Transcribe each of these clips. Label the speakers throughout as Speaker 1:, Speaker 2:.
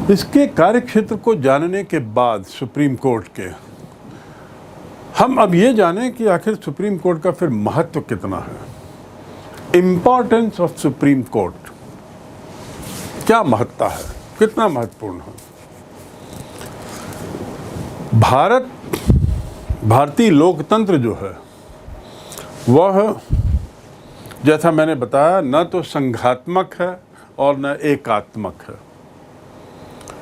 Speaker 1: इसके कार्यक्षेत्र को जानने के बाद सुप्रीम कोर्ट के, हम अब ये जानें कि आखिर सुप्रीम कोर्ट का फिर महत्व कितना है। इम्पॉर्टेंस ऑफ सुप्रीम कोर्ट, क्या महत्ता है, कितना महत्वपूर्ण है। भारतीय लोकतंत्र जो है वह, जैसा मैंने बताया, न तो संघात्मक है और न एकात्मक है,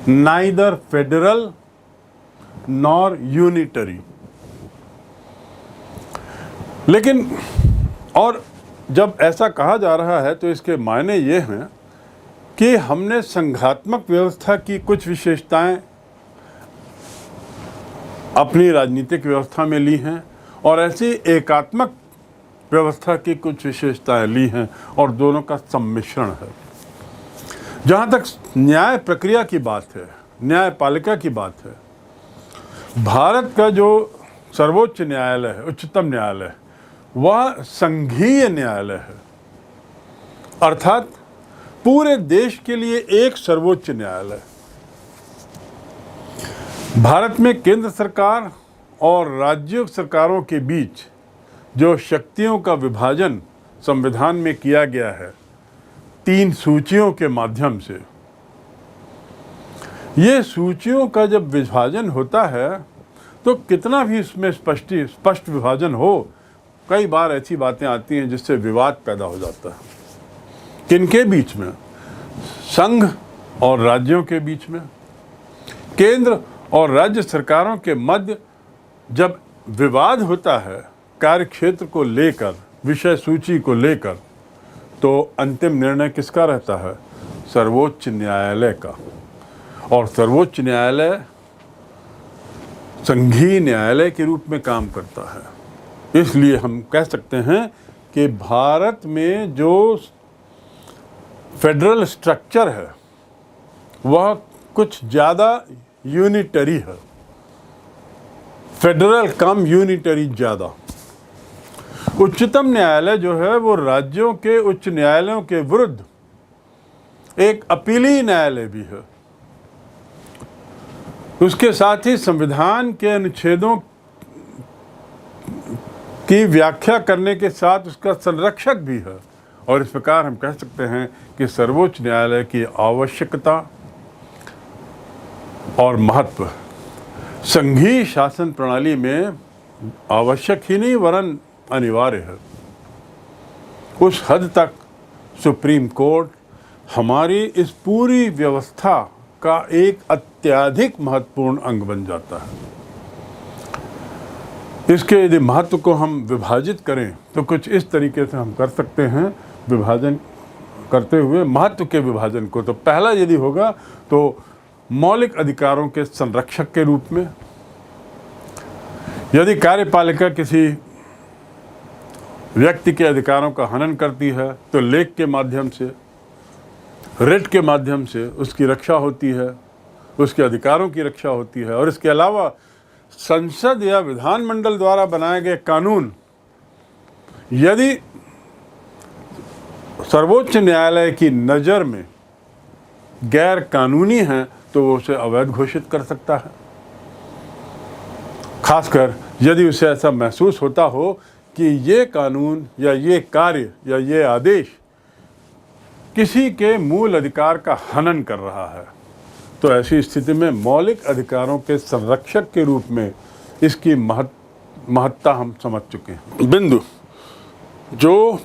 Speaker 1: नाइदर फेडरल नॉर यूनिटरी। लेकिन और जब ऐसा कहा जा रहा है तो इसके मायने ये हैं कि हमने संघात्मक व्यवस्था की कुछ विशेषताएं अपनी राजनीतिक व्यवस्था में ली हैं और ऐसी एकात्मक व्यवस्था की कुछ विशेषताएं ली हैं और दोनों का सम्मिश्रण है। जहाँ तक न्याय प्रक्रिया की बात है, न्यायपालिका की बात है, भारत का जो सर्वोच्च न्यायालय है, उच्चतम न्यायालय, वह संघीय न्यायालय है, अर्थात पूरे देश के लिए एक सर्वोच्च न्यायालय। भारत में केंद्र सरकार और राज्य सरकारों के बीच जो शक्तियों का विभाजन संविधान में किया गया है 3 सूचियों के माध्यम से, ये सूचियों का जब विभाजन होता है तो कितना भी इसमें स्पष्ट विभाजन हो, कई बार ऐसी बातें आती हैं जिससे विवाद पैदा हो जाता है। किनके बीच में? संघ और राज्यों के बीच में। केंद्र और राज्य सरकारों के मध्य जब विवाद होता है कार्यक्षेत्र को लेकर, विषय सूची को लेकर, तो अंतिम निर्णय किसका रहता है? सर्वोच्च न्यायालय का। और सर्वोच्च न्यायालय संघीय न्यायालय के रूप में काम करता है। इसलिए हम कह सकते हैं कि भारत में जो फेडरल स्ट्रक्चर है वह कुछ ज़्यादा यूनिटरी है, फेडरल कम यूनिटरी ज़्यादा। उच्चतम न्यायालय जो है वो राज्यों के उच्च न्यायालयों के विरुद्ध एक अपीली न्यायालय भी है। उसके साथ ही संविधान के अनुच्छेदों की व्याख्या करने के साथ उसका संरक्षक भी है। और इस प्रकार हम कह सकते हैं कि सर्वोच्च न्यायालय की आवश्यकता और महत्व संघीय शासन प्रणाली में आवश्यक ही नहीं वरन अनिवार्य है। उस हद तक सुप्रीम कोर्ट हमारी इस पूरी व्यवस्था का एक अत्यधिक महत्वपूर्ण अंग बन जाता है। इसके यदि महत्व को हम विभाजित करें तो कुछ इस तरीके से हम कर सकते हैं, विभाजन करते हुए महत्व के विभाजन को। तो पहला यदि होगा तो मौलिक अधिकारों के संरक्षक के रूप में, यदि कार्यपालिका किसी व्यक्ति के अधिकारों का हनन करती है तो लेख के माध्यम से, रिट के माध्यम से उसकी रक्षा होती है, उसके अधिकारों की रक्षा होती है। और इसके अलावा संसद या विधानमंडल द्वारा बनाए गए कानून यदि सर्वोच्च न्यायालय की नज़र में गैर कानूनी हैं तो वो उसे अवैध घोषित कर सकता है। खासकर यदि उसे ऐसा महसूस होता हो कि ये कानून या ये कार्य या ये आदेश किसी के मूल अधिकार का हनन कर रहा है, तो ऐसी स्थिति में मौलिक अधिकारों के संरक्षक के रूप में इसकी महत्ता हम समझ चुके हैं। बिंदु जो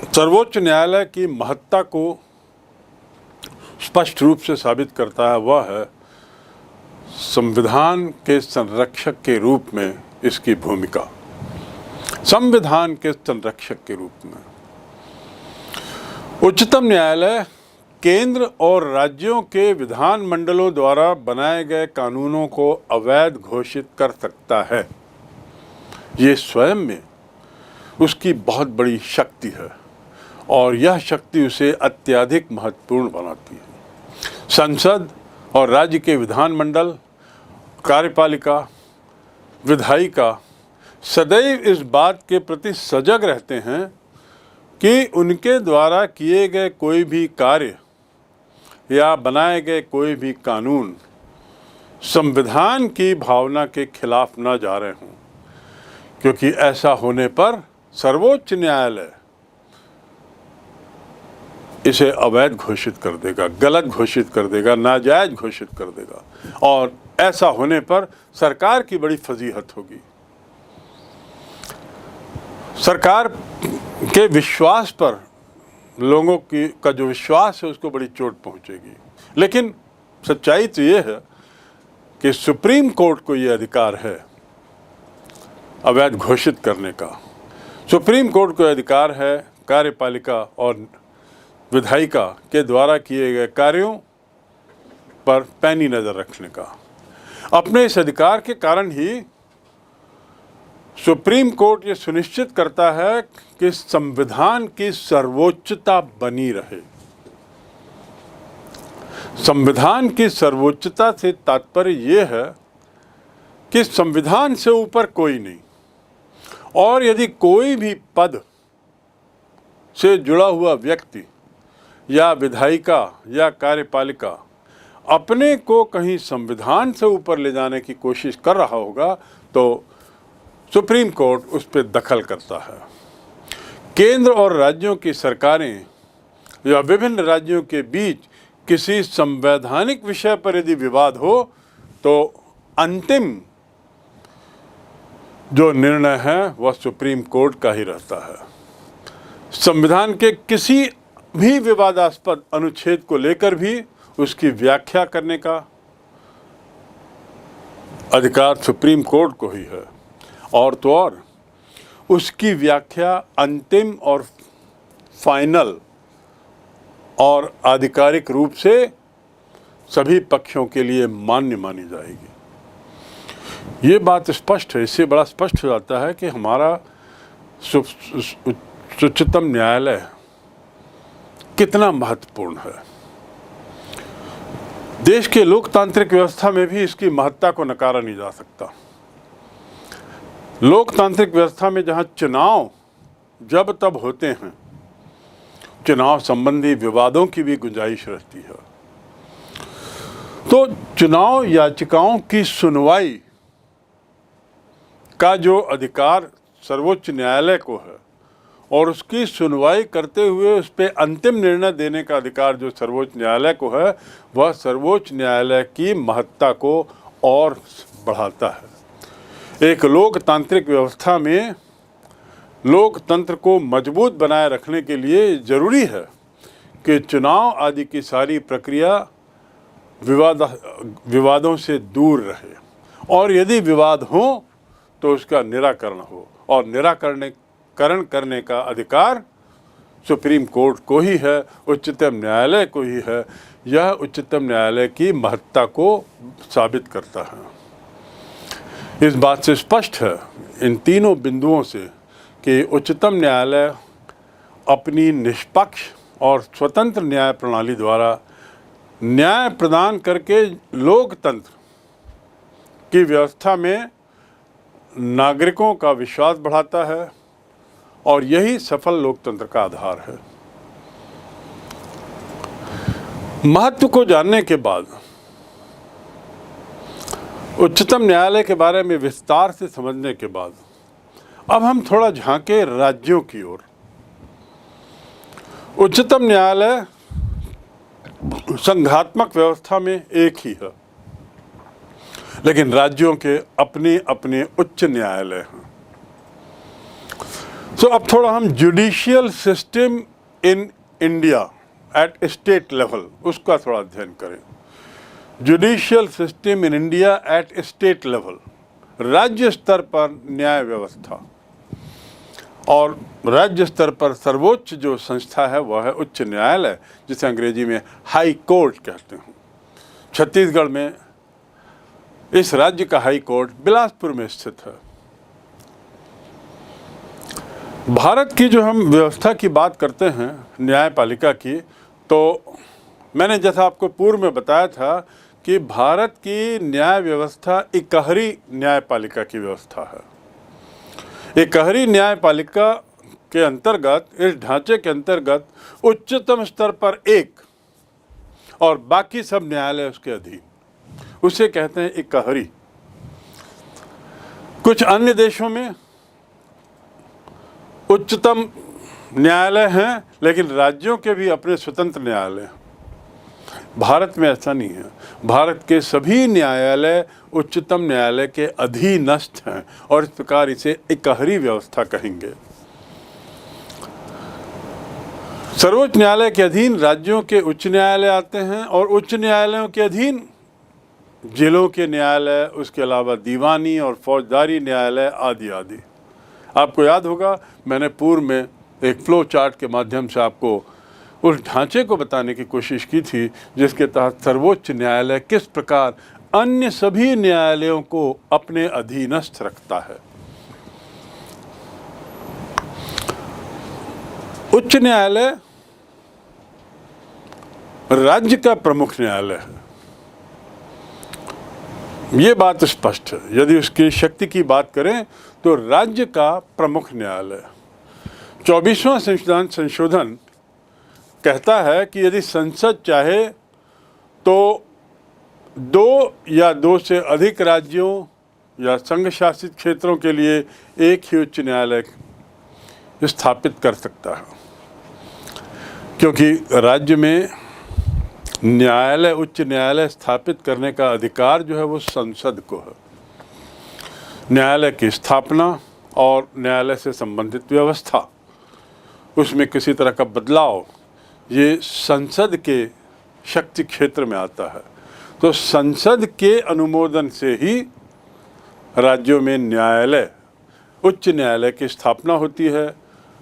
Speaker 1: सर्वोच्च न्यायालय की महत्ता को स्पष्ट रूप से साबित करता है वह है संविधान के संरक्षक के रूप में इसकी भूमिका। संविधान के संरक्षक के रूप में उच्चतम न्यायालय केंद्र और राज्यों के विधानमंडलों द्वारा बनाए गए कानूनों को अवैध घोषित कर सकता है। ये स्वयं में उसकी बहुत बड़ी शक्ति है और यह शक्ति उसे अत्यधिक महत्वपूर्ण बनाती है। संसद और राज्य के विधानमंडल, कार्यपालिका, विधायिका सदैव इस बात के प्रति सजग रहते हैं कि उनके द्वारा किए गए कोई भी कार्य या बनाए गए कोई भी कानून संविधान की भावना के खिलाफ न जा रहे हों, क्योंकि ऐसा होने पर सर्वोच्च न्यायालय इसे अवैध घोषित कर देगा, गलत घोषित कर देगा, नाजायज घोषित कर देगा, और ऐसा होने पर सरकार की बड़ी फजीहत होगी। सरकार के विश्वास पर लोगों का जो विश्वास है उसको बड़ी चोट पहुंचेगी। लेकिन सच्चाई तो ये है कि सुप्रीम कोर्ट को ये अधिकार है अवैध घोषित करने का। सुप्रीम कोर्ट को अधिकार है कार्यपालिका और विधायिका के द्वारा किए गए कार्यों पर पैनी नज़र रखने का। अपने इस अधिकार के कारण ही सुप्रीम कोर्ट ये सुनिश्चित करता है कि संविधान की सर्वोच्चता बनी रहे। संविधान की सर्वोच्चता से तात्पर्य ये है कि संविधान से ऊपर कोई नहीं, और यदि कोई भी पद से जुड़ा हुआ व्यक्ति या विधायिका या कार्यपालिका अपने को कहीं संविधान से ऊपर ले जाने की कोशिश कर रहा होगा तो सुप्रीम कोर्ट उस पर दखल करता है। केंद्र और राज्यों की सरकारें या विभिन्न राज्यों के बीच किसी संवैधानिक विषय पर यदि विवाद हो तो अंतिम जो निर्णय है वह सुप्रीम कोर्ट का ही रहता है। संविधान के किसी भी विवादास्पद अनुच्छेद को लेकर भी उसकी व्याख्या करने का अधिकार सुप्रीम कोर्ट को ही है, और तो और उसकी व्याख्या अंतिम और फाइनल और आधिकारिक रूप से सभी पक्षों के लिए मान्य मानी जाएगी। ये बात स्पष्ट है। इससे बड़ा स्पष्ट हो जाता है कि हमारा उच्चतम न्यायालय कितना महत्वपूर्ण है। देश के लोकतांत्रिक व्यवस्था में भी इसकी महत्ता को नकारा नहीं जा सकता। लोकतांत्रिक व्यवस्था में जहां चुनाव जब तब होते हैं, चुनाव संबंधी विवादों की भी गुंजाइश रहती है, तो चुनाव याचिकाओं की सुनवाई का जो अधिकार सर्वोच्च न्यायालय को है और उसकी सुनवाई करते हुए उस पर अंतिम निर्णय देने का अधिकार जो सर्वोच्च न्यायालय को है, वह सर्वोच्च न्यायालय की महत्ता को और बढ़ाता है। एक लोकतांत्रिक व्यवस्था में लोकतंत्र को मजबूत बनाए रखने के लिए ज़रूरी है कि चुनाव आदि की सारी प्रक्रिया विवादों से दूर रहे, और यदि विवाद हो तो उसका निराकरण हो, और निराकरण करने का अधिकार सुप्रीम कोर्ट को ही है, उच्चतम न्यायालय को ही है। यह उच्चतम न्यायालय की महत्ता को साबित करता है। इस बात से स्पष्ट है इन तीनों बिंदुओं से कि उच्चतम न्यायालय अपनी निष्पक्ष और स्वतंत्र न्याय प्रणाली द्वारा न्याय प्रदान करके लोकतंत्र की व्यवस्था में नागरिकों का विश्वास बढ़ाता है, और यही सफल लोकतंत्र का आधार है। महत्व को जानने के बाद, उच्चतम न्यायालय के बारे में विस्तार से समझने के बाद, अब हम थोड़ा झांके राज्यों की ओर। उच्चतम न्यायालय संघात्मक व्यवस्था में एक ही है, लेकिन राज्यों के अपने अपने उच्च न्यायालय हैं। तो अब थोड़ा हम judicial system in India at state level उसका थोड़ा अध्ययन करें। Judicial system in India at state level, राज्य स्तर पर न्याय व्यवस्था, और राज्य स्तर पर सर्वोच्च जो संस्था है वह है उच्च न्यायालय, जिसे अंग्रेजी में हाई कोर्ट कहते हैं। छत्तीसगढ़ में इस राज्य का हाई कोर्ट बिलासपुर में स्थित है। भारत की जो हम व्यवस्था की बात करते हैं न्यायपालिका की, तो मैंने जैसा आपको पूर्व में बताया था कि भारत की न्याय व्यवस्था इकहरी न्यायपालिका की व्यवस्था है। इकहरी न्यायपालिका के अंतर्गत, इस ढांचे के अंतर्गत उच्चतम स्तर पर एक और बाकी सब न्यायालय उसके अधीन। उसे कहते हैं इकहरी। कुछ अन्य देशों में उच्चतम न्यायालय हैं, लेकिन राज्यों के भी अपने स्वतंत्र न्यायालय हैं। भारत में ऐसा नहीं है। भारत के सभी न्यायालय उच्चतम न्यायालय के अधीनस्थ हैं और इस प्रकार इसे इकहरी व्यवस्था कहेंगे। सर्वोच्च न्यायालय के अधीन राज्यों के उच्च न्यायालय आते हैं और उच्च न्यायालयों के अधीन जिलों के न्यायालय, उसके अलावा दीवानी और फौजदारी न्यायालय आदि आदि। आपको याद होगा मैंने पूर्व में एक फ्लो चार्ट के माध्यम से आपको उस ढांचे को बताने की कोशिश की थी जिसके तहत सर्वोच्च न्यायालय किस प्रकार अन्य सभी न्यायालयों को अपने अधीनस्थ रखता है। उच्च न्यायालय राज्य का प्रमुख न्यायालय है, ये बात स्पष्ट है। यदि उसकी शक्ति की बात करें तो राज्य का प्रमुख न्यायालय। 24वां संशोधन कहता है कि यदि संसद चाहे तो 2 या 2 से अधिक राज्यों या संघ शासित क्षेत्रों के लिए एक ही उच्च न्यायालय स्थापित कर सकता है, क्योंकि राज्य में न्यायालय, उच्च न्यायालय स्थापित करने का अधिकार जो है वो संसद को है। न्यायालय की स्थापना और न्यायालय से संबंधित व्यवस्था, उसमें किसी तरह का बदलाव, ये संसद के शक्ति क्षेत्र में आता है। तो संसद के अनुमोदन से ही राज्यों में न्यायालय, उच्च न्यायालय की स्थापना होती है,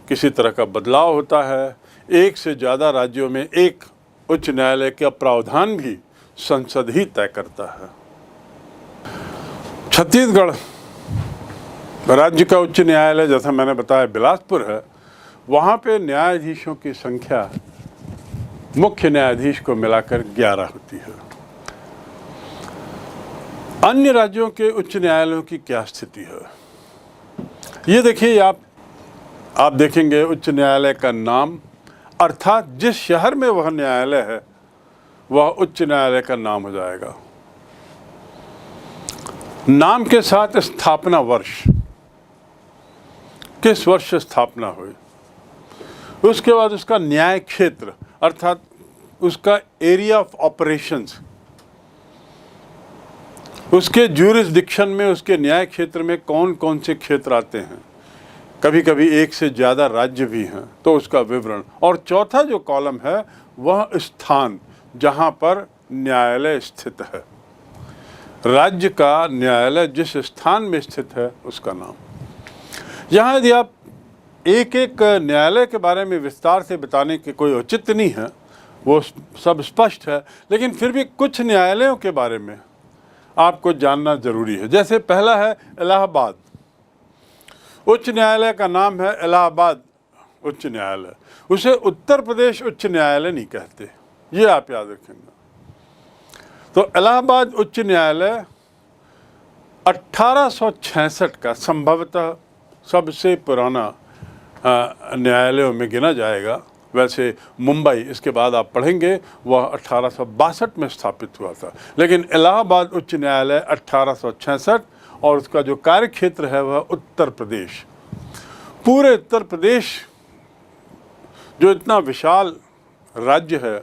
Speaker 1: किसी तरह का बदलाव होता है। एक से ज़्यादा राज्यों में एक उच्च न्यायालय का प्रावधान भी संसद ही तय करता है। छत्तीसगढ़ राज्य का उच्च न्यायालय, जैसा मैंने बताया, बिलासपुर है। वहाँ पे न्यायाधीशों की संख्या मुख्य न्यायाधीश को मिलाकर 11 होती है। अन्य राज्यों के उच्च न्यायालयों की क्या स्थिति है, ये देखिए। आप देखेंगे उच्च न्यायालय का नाम, अर्थात जिस शहर में वह न्यायालय है वह उच्च न्यायालय का नाम हो जाएगा। नाम के साथ स्थापना वर्ष, किस वर्ष स्थापना हुई, उसके बाद उसका न्याय क्षेत्र अर्थात उसका एरिया ऑफ ऑपरेशंस, उसके ज्यूरिसडिक्शन में, उसके न्याय क्षेत्र में कौन कौन से क्षेत्र आते हैं। कभी कभी एक से ज़्यादा राज्य भी हैं तो उसका विवरण। और चौथा जो कॉलम है वह स्थान जहाँ पर न्यायालय स्थित है। राज्य का न्यायालय जिस स्थान में स्थित है उसका नाम। यहाँ यदि आप एक एक न्यायालय के बारे में विस्तार से बताने के कोई औचित्य नहीं है, वो सब स्पष्ट है, लेकिन फिर भी कुछ न्यायालयों के बारे में आपको जानना जरूरी है। जैसे पहला है इलाहाबाद। उच्च न्यायालय का नाम है इलाहाबाद उच्च न्यायालय। उसे उत्तर प्रदेश उच्च न्यायालय नहीं कहते, ये आप याद रखेंगे। तो इलाहाबाद उच्च न्यायालय 1866 का संभवतः सबसे पुराना न्यायालयों में गिना जाएगा। वैसे मुंबई, इसके बाद आप पढ़ेंगे, वह 1862 में स्थापित हुआ था, लेकिन इलाहाबाद उच्च न्यायालय 1866, और उसका जो कार्य क्षेत्र है वह उत्तर प्रदेश। पूरे उत्तर प्रदेश जो इतना विशाल राज्य है,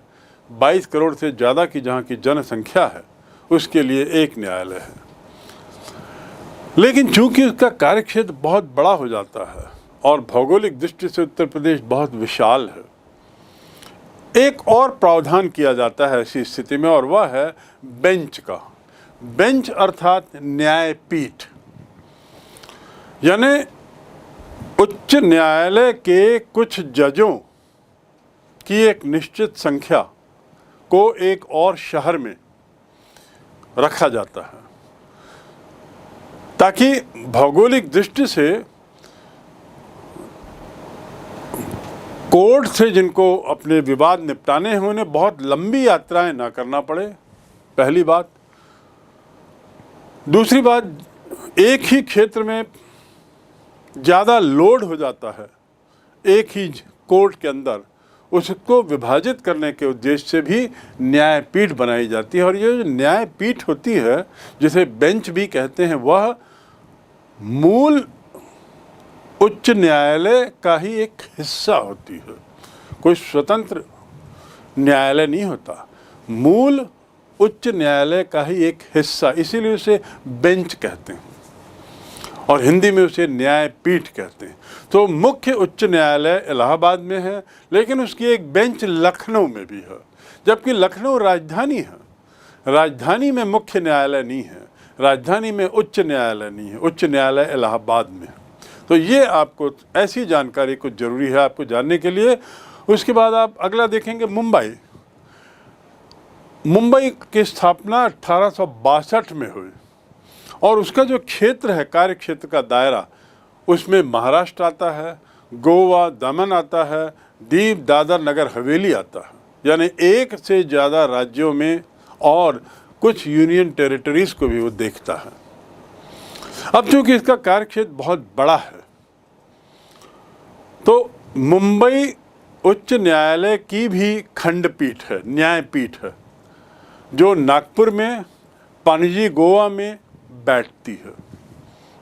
Speaker 1: 22 करोड़ से ज़्यादा की जहाँ की जनसंख्या है, उसके लिए एक न्यायालय है। लेकिन चूंकि उसका कार्य क्षेत्र बहुत बड़ा हो जाता है और भौगोलिक दृष्टि से उत्तर प्रदेश बहुत विशाल है, एक और प्रावधान किया जाता है ऐसी स्थिति में, और वह है बेंच का। बेंच अर्थात न्यायपीठ, यानी उच्च न्यायालय के कुछ जजों की एक निश्चित संख्या को एक और शहर में रखा जाता है, ताकि भौगोलिक दृष्टि से कोर्ट से जिनको अपने विवाद निपटाने हैं उन्हें बहुत लंबी यात्राएं ना करना पड़े, पहली बात। दूसरी बात, एक ही क्षेत्र में ज़्यादा लोड हो जाता है, एक ही कोर्ट के अंदर उसको विभाजित करने के उद्देश्य से भी न्यायपीठ बनाई जाती है। और ये जो न्यायपीठ होती है, जिसे बेंच भी कहते हैं, वह मूल उच्च न्यायालय का ही एक हिस्सा होती है। कोई स्वतंत्र न्यायालय नहीं होता, मूल उच्च न्यायालय का ही एक हिस्सा, इसीलिए उसे बेंच कहते हैं और हिंदी में उसे न्यायपीठ कहते हैं। तो मुख्य उच्च न्यायालय इलाहाबाद में है, लेकिन उसकी एक बेंच लखनऊ में भी है, जबकि लखनऊ राजधानी है। राजधानी में मुख्य न्यायालय नहीं है, राजधानी में उच्च न्यायालय नहीं है, उच्च न्यायालय इलाहाबाद में है। तो ये आपको ऐसी जानकारी कुछ ज़रूरी है आपको जानने के लिए। उसके बाद आप अगला देखेंगे मुंबई। मुंबई की स्थापना 1862 में हुई और उसका जो क्षेत्र है, कार्य क्षेत्र का दायरा, उसमें महाराष्ट्र आता है, गोवा, दमन आता है, दीव, दादर, नगर हवेली आता है, यानी एक से ज़्यादा राज्यों में और कुछ यूनियन टेरिटरीज को भी वो देखता है। अब चूंकि इसका कार्य क्षेत्र बहुत बड़ा है, तो मुंबई उच्च न्यायालय की भी खंडपीठ है, न्यायपीठ है, जो नागपुर में, पणजी गोवा में बैठती है।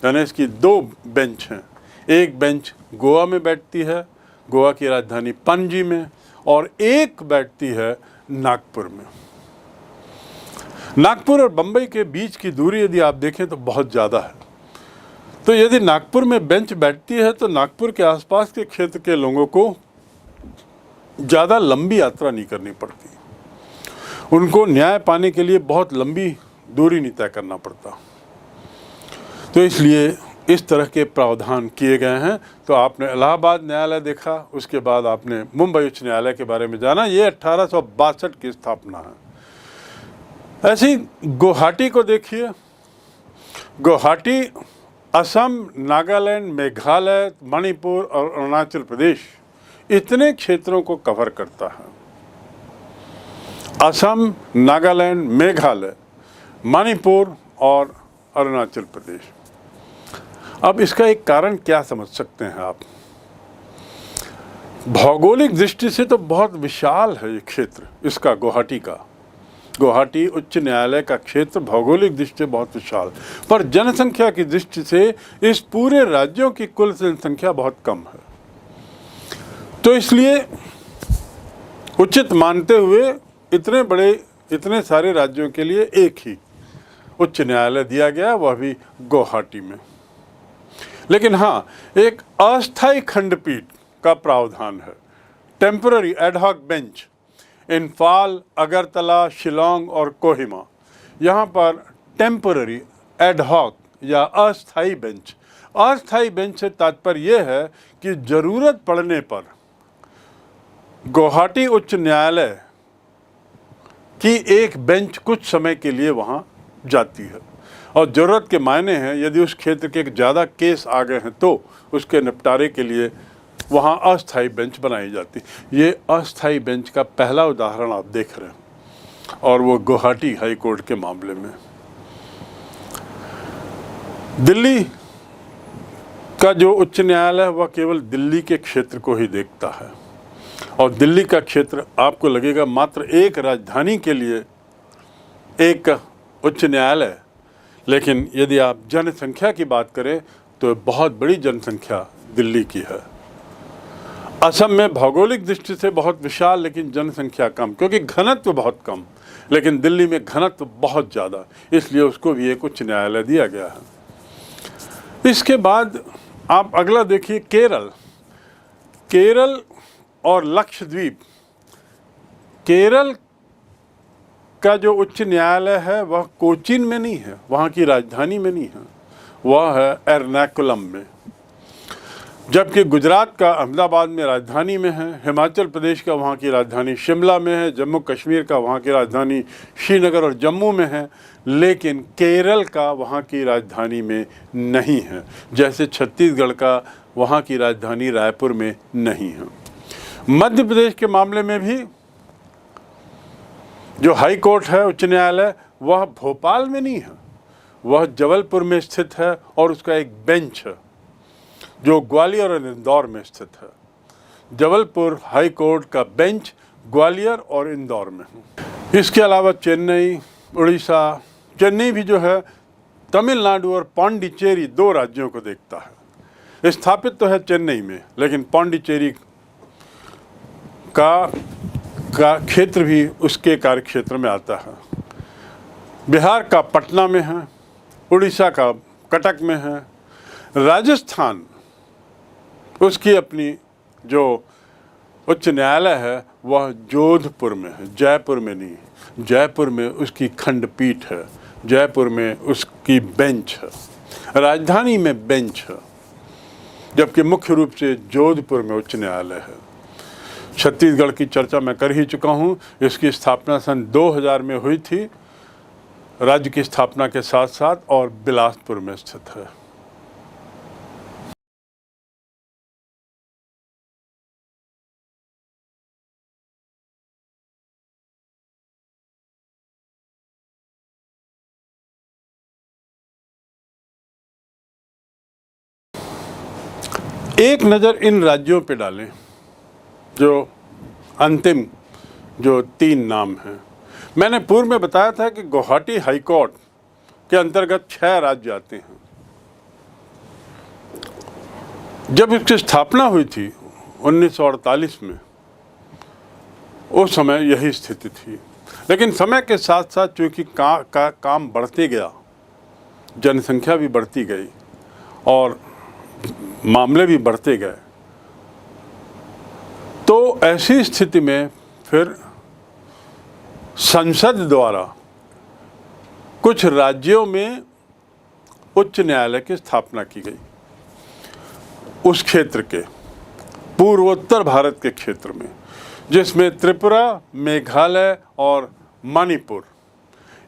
Speaker 1: यानी इसकी दो बेंच हैं, एक बेंच गोवा में बैठती है, गोवा की राजधानी पणजी में, और एक बैठती है नागपुर में। नागपुर और बम्बई के बीच की दूरी यदि आप देखें तो बहुत ज़्यादा है। तो यदि नागपुर में बेंच बैठती है तो नागपुर के आसपास के क्षेत्र के लोगों को ज़्यादा लंबी यात्रा नहीं करनी पड़ती, उनको न्याय पाने के लिए बहुत लंबी दूरी नहीं तय करना पड़ता। तो इसलिए इस तरह के प्रावधान किए गए हैं। तो आपने इलाहाबाद न्यायालय देखा, उसके बाद आपने मुंबई उच्च न्यायालय के बारे में जाना। ये 1862 की स्थापना है। ऐसी गुवाहाटी को देखिए। गुवाहाटी असम, नागालैंड, मेघालय, मणिपुर और अरुणाचल प्रदेश इतने क्षेत्रों को कवर करता है। असम, नागालैंड, मेघालय, मणिपुर और अरुणाचल प्रदेश। अब इसका एक कारण क्या समझ सकते हैं आप? भौगोलिक दृष्टि से तो बहुत विशाल है ये क्षेत्र इसका, गुवाहाटी का। गुवाहाटी उच्च न्यायालय का क्षेत्र भौगोलिक दृष्टि से बहुत विशाल, पर जनसंख्या की दृष्टि से इस पूरे राज्यों की कुल जनसंख्या बहुत कम है। तो इसलिए उचित मानते हुए इतने सारे राज्यों के लिए एक ही उच्च न्यायालय दिया गया, वह भी गुवाहाटी में। लेकिन हाँ, एक अस्थायी खंडपीठ का प्रावधान है, temporary ad hoc bench, Imphal, Agartala, Shillong और कोहिमा। यहाँ पर टेम्पररी एडहॉक या अस्थायी बेंच। अस्थायी बेंच से तात्पर्य यह है कि ज़रूरत पड़ने पर गुवाहाटी उच्च न्यायालय की एक बेंच कुछ समय के लिए वहाँ जाती है, और ज़रूरत के मायने हैं यदि उस क्षेत्र के ज़्यादा केस आ गए हैं तो उसके निपटारे के लिए वहाँ अस्थायी बेंच बनाई जाती। ये अस्थायी बेंच का पहला उदाहरण आप देख रहे हैं, और वो गुवाहाटी हाई कोर्ट के मामले में। दिल्ली का जो उच्च न्यायालय है वह केवल दिल्ली के क्षेत्र को ही देखता है, और दिल्ली का क्षेत्र आपको लगेगा मात्र एक राजधानी के लिए एक उच्च न्यायालय, लेकिन यदि आप जनसंख्या की बात करें तो बहुत बड़ी जनसंख्या दिल्ली की है। असम में भौगोलिक दृष्टि से बहुत विशाल लेकिन जनसंख्या कम, क्योंकि घनत्व बहुत कम, लेकिन दिल्ली में घनत्व बहुत ज़्यादा, इसलिए उसको भी एक उच्च न्यायालय दिया गया है। इसके बाद आप अगला देखिए, केरल और लक्षद्वीप। केरल का जो उच्च न्यायालय है वह कोचीन में नहीं है, वहाँ की राजधानी में नहीं है, वह है एर्नाकुलम में। जबकि गुजरात का अहमदाबाद में राजधानी में है, हिमाचल प्रदेश का वहाँ की राजधानी शिमला में है, जम्मू कश्मीर का वहाँ की राजधानी श्रीनगर और जम्मू में है, लेकिन केरल का वहाँ की राजधानी में नहीं है। जैसे छत्तीसगढ़ का वहाँ की राजधानी रायपुर में नहीं है। मध्य प्रदेश के मामले में भी जो हाई कोर्ट है, उच्च न्यायालय, वह भोपाल में नहीं है, वह जबलपुर में स्थित है, और उसका एक बेंच है जो ग्वालियर और इंदौर में स्थित है। जबलपुर हाई कोर्ट का बेंच ग्वालियर और इंदौर में है। इसके अलावा चेन्नई, उड़ीसा, चेन्नई भी जो है तमिलनाडु और पांडिचेरी 2 राज्यों को देखता है। स्थापित तो है चेन्नई में, लेकिन पांडिचेरी का क्षेत्र भी उसके कार्यक्षेत्र में आता है। बिहार का पटना में है, उड़ीसा का कटक में है, राजस्थान उसकी अपनी जो उच्च न्यायालय है वह जोधपुर में है, जयपुर में नहीं। जयपुर में उसकी खंडपीठ है, जयपुर में उसकी बेंच है, राजधानी में बेंच है, जबकि मुख्य रूप से जोधपुर में उच्च न्यायालय है। छत्तीसगढ़ की चर्चा मैं कर ही चुका हूँ। इसकी स्थापना सन 2000 में हुई थी, राज्य की स्थापना के साथ साथ, और बिलासपुर में स्थित है। एक नज़र इन राज्यों पे डालें जो अंतिम जो 3 नाम हैं। मैंने पूर्व में बताया था कि गुवाहाटी हाई कोर्ट के अंतर्गत 6 राज्य आते हैं। जब इसकी स्थापना हुई थी 1948 में, उस समय यही स्थिति थी। लेकिन समय के साथ साथ चूँकि काम बढ़ते गया, जनसंख्या भी बढ़ती गई और मामले भी बढ़ते गए, तो ऐसी स्थिति में फिर संसद द्वारा कुछ राज्यों में उच्च न्यायालय की स्थापना की गई। उस क्षेत्र के पूर्वोत्तर भारत के क्षेत्र में, जिसमें त्रिपुरा, मेघालय और मणिपुर,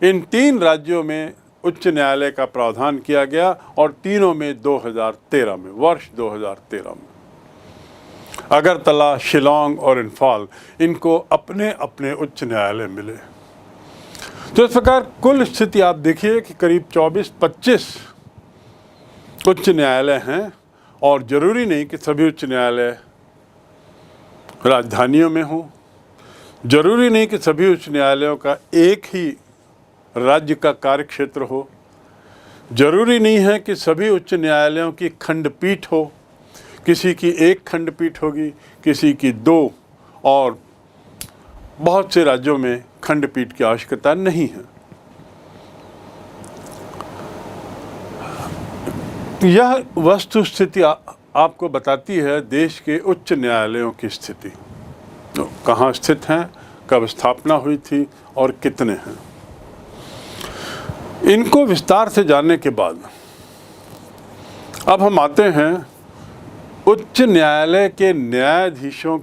Speaker 1: इन 3 राज्यों में उच्च न्यायालय का प्रावधान किया गया, और तीनों में 2013 में, वर्ष 2013 में अगरतला, शिलोंग और इम्फाल, इनको अपने अपने उच्च न्यायालय मिले। तो इस प्रकार कुल स्थिति आप देखिए कि करीब 24-25 उच्च न्यायालय हैं, और ज़रूरी नहीं कि सभी उच्च न्यायालय राजधानियों में हों, ज़रूरी नहीं कि सभी उच्च न्यायालयों का एक ही राज्य का कार्यक्षेत्र हो, जरूरी नहीं है कि सभी उच्च न्यायालयों की खंडपीठ हो। किसी की 1 खंडपीठ होगी, किसी की 2, और बहुत से राज्यों में खंडपीठ की आवश्यकता नहीं है। यह वस्तु स्थिति आपको बताती है देश के उच्च न्यायालयों की स्थिति, तो कहाँ स्थित हैं, कब स्थापना हुई थी और कितने हैं। इनको विस्तार से जानने के बाद अब हम आते हैं उच्च न्यायालय के न्यायाधीशों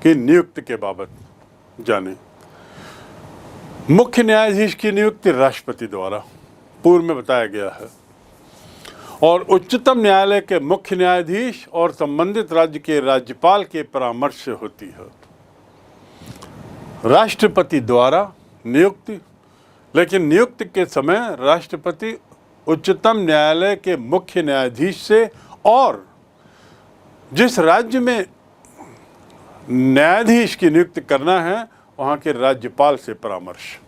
Speaker 1: की नियुक्ति के बाबत जाने। मुख्य न्यायाधीश की नियुक्ति राष्ट्रपति द्वारा पूर्व में बताया गया है, और उच्चतम न्यायालय के मुख्य न्यायाधीश और संबंधित राज्य के राज्यपाल के परामर्श से होती है। राष्ट्रपति द्वारा नियुक्ति, लेकिन नियुक्ति के समय राष्ट्रपति उच्चतम न्यायालय के मुख्य न्यायाधीश से और जिस राज्य में न्यायाधीश की नियुक्ति करना है वहाँ के राज्यपाल से परामर्श।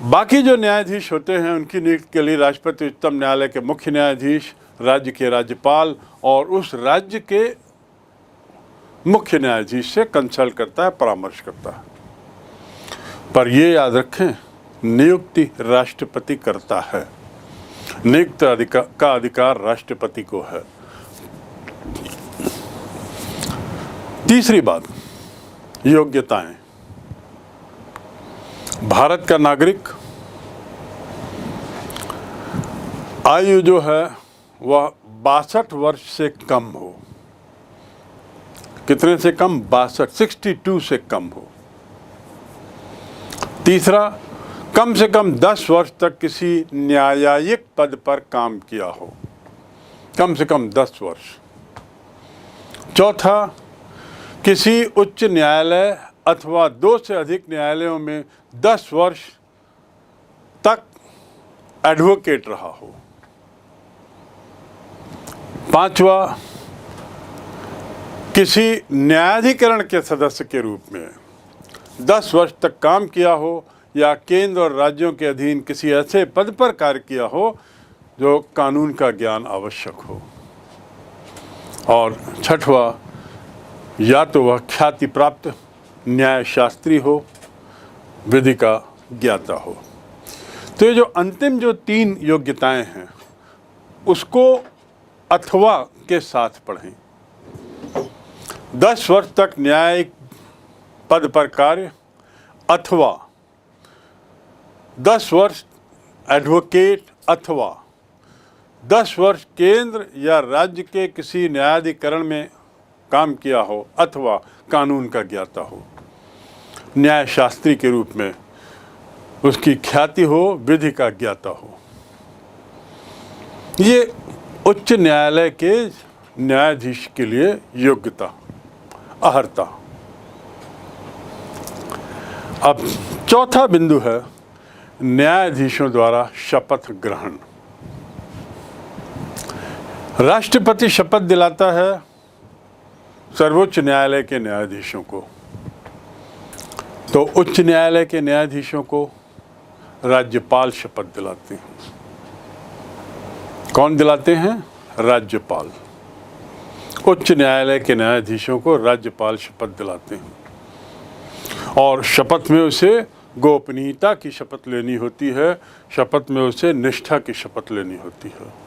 Speaker 1: बाकी जो न्यायाधीश होते हैं उनकी नियुक्ति के लिए राष्ट्रपति उच्चतम न्यायालय के मुख्य न्यायाधीश, राज्य के राज्यपाल और उस राज्य के मुख्य न्यायाधीश से कंसल्ट करता है, परामर्श करता है। पर ये याद रखें, नियुक्ति राष्ट्रपति करता है, नियुक्ति का अधिकार राष्ट्रपति को है। तीसरी बात, योग्यताएं। भारत का नागरिक आयु जो है वह 62 वर्ष से कम हो। कितने से कम? 62 से कम हो। तीसरा, कम से कम 10 वर्ष तक किसी न्यायिक पद पर काम किया हो, कम से कम 10 वर्ष। चौथा, किसी उच्च न्यायालय अथवा 2 से अधिक न्यायालयों में 10 वर्ष तक एडवोकेट रहा हो। पांचवा, किसी न्यायाधिकरण के सदस्य के रूप में 10 वर्ष तक काम किया हो या केंद्र और राज्यों के अधीन किसी ऐसे पद पर कार्य किया हो जो कानून का ज्ञान आवश्यक हो। और छठवां, या तो वह ख्याति प्राप्त न्यायशास्त्री हो, विधि का ज्ञाता हो। तो ये जो अंतिम जो 3 योग्यताएं हैं उसको अथवा के साथ पढ़ें। 10 वर्ष तक न्यायिक पद पर कार्य अथवा 10 वर्ष एडवोकेट अथवा 10 वर्ष केंद्र या राज्य के किसी न्यायाधिकरण में काम किया हो अथवा कानून का ज्ञाता हो। न्यायशास्त्री के रूप में उसकी ख्याति हो, विधि का ज्ञाता हो। ये उच्च न्यायालय के न्यायाधीश के लिए योग्यता, अहर्ता। अब चौथा बिंदु है न्यायाधीशों द्वारा शपथ ग्रहण। राष्ट्रपति शपथ दिलाता है सर्वोच्च न्यायालय के न्यायाधीशों को, तो उच्च न्यायालय के न्यायाधीशों को राज्यपाल शपथ दिलाते हैं। कौन दिलाते हैं? राज्यपाल। उच्च न्यायालय के न्यायाधीशों को राज्यपाल शपथ दिलाते हैं और शपथ में उसे गोपनीयता की शपथ लेनी होती है, शपथ में उसे निष्ठा की शपथ लेनी होती है।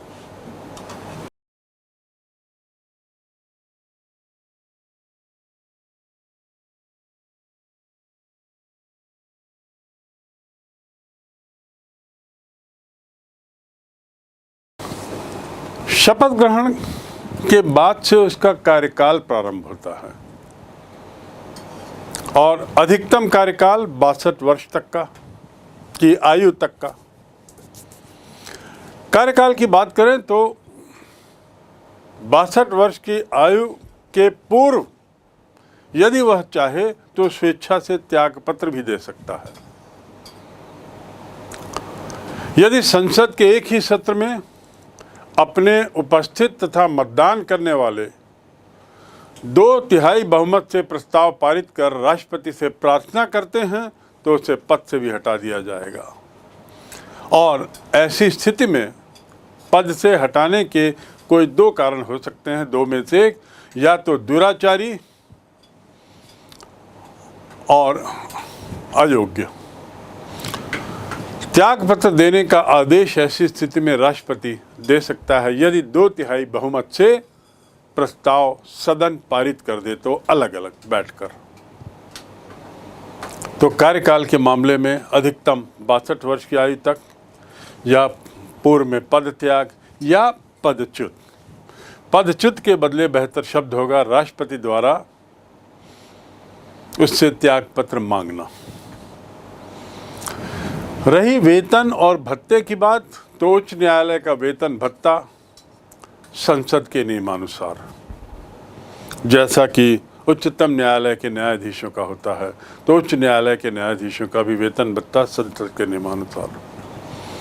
Speaker 1: शपथ ग्रहण के बाद से उसका कार्यकाल प्रारंभ होता है और अधिकतम कार्यकाल 62 वर्ष तक का की आयु तक का। कार्यकाल की बात करें तो 62 वर्ष की आयु के पूर्व यदि वह चाहे तो स्वेच्छा से त्यागपत्र भी दे सकता है। यदि संसद के एक ही सत्र में अपने उपस्थित तथा मतदान करने वाले 2/3 बहुमत से प्रस्ताव पारित कर राष्ट्रपति से प्रार्थना करते हैं तो उसे पद से भी हटा दिया जाएगा। और ऐसी स्थिति में पद से हटाने के कोई 2 कारण हो सकते हैं, 2 में से एक, या तो दुराचारी और अयोग्य। त्यागपत्र देने का आदेश ऐसी स्थिति में राष्ट्रपति दे सकता है यदि 2/3 बहुमत से प्रस्ताव सदन पारित कर दे तो अलग अलग बैठकर। तो कार्यकाल के मामले में अधिकतम 62 वर्ष की आयु तक या पूर्व में पद त्याग या पदच्युत। पदच्युत के बदले बेहतर शब्द होगा राष्ट्रपति द्वारा उससे त्यागपत्र मांगना। रही वेतन और भत्ते की बात, तो उच्च न्यायालय का वेतन भत्ता संसद के नियमानुसार, जैसा कि उच्चतम न्यायालय के न्यायाधीशों का होता है, तो उच्च न्यायालय के न्यायाधीशों का भी वेतन भत्ता संसद के नियमानुसार।